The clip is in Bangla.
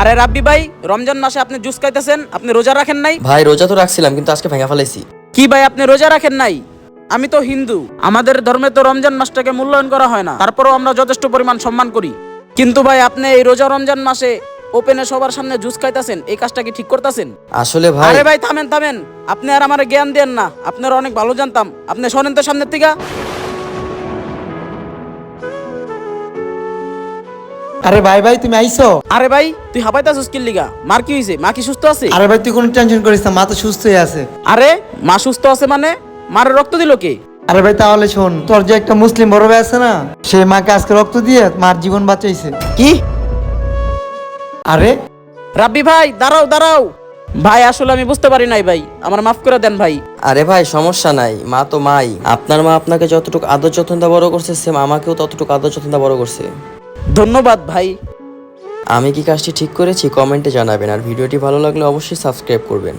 আরে রাব্বি ভাই, রমজান মাসে আপনি জুস খাইতেছেন, আপনি রোজা রাখেন নাই? ভাই রোজা তো রাখছিলাম কিন্তু আজকে ভেঙে ফেলাইছি। কি ভাই, আপনি রোজা রাখেন নাই? আমি তো হিন্দু, আমাদের ধর্মে তো রমজান মাসটাকে মূল্যায়ন করা হয় না, তারপরেও আমরা যথেষ্ট পরিমাণ সম্মান করি। কিন্তু ভাই, আপনি এই রোজা রমজান মাসে ওপেনে সবার সামনে জুস খাইতেছেন, এই কাজটা কি ঠিক করতেছেন? আসলে ভাই আরে ভাই থামেন থামেন, আপনি আর আমার জ্ঞান দেন না, আপনারা অনেক ভালো জানতাম। আপনি শোনেন তো সামনের থেকে। আরে ভাই ভাই তুমি আইছো? আরে ভাই, তুই হাঁপাইতাছিস কি লিগা? মার কি হইছে? মা কি সুস্থ আছে? আরে ভাই তুই কোনো টেনশন করিস না, মা তো সুস্থই আছে। আরে মা সুস্থ আছে মানে? মার রক্ত দিল কে? আরে ভাই তাহলে শোন, তোর যে একটা মুসলিম বড় ভাই আছে না, সে মাকে আজকে রক্ত দিয়ে মার জীবন বাঁচাইছে। কি? আরে রাব্বি ভাই দাঁড়াও দাঁড়াও। ভাই আসলে আমি বুঝতে পারি নাই ভাই, আমার মাফ করে দেন ভাই। আরে ভাই সমস্যা নাই, মা তো মাই। আপনার মা আপনাকে যতটুকু আদর যত্ন দা বড় করছে, সেম আমাকেও ততটুকু আদর যত্ন দা বড় করছে। ধন্যবাদ ভাই। আমি কি কাজটি ঠিক করেছি কমেন্টে জানাবেন, আর ভিডিওটি ভালো লাগলে অবশ্যই সাবস্ক্রাইব করবেন।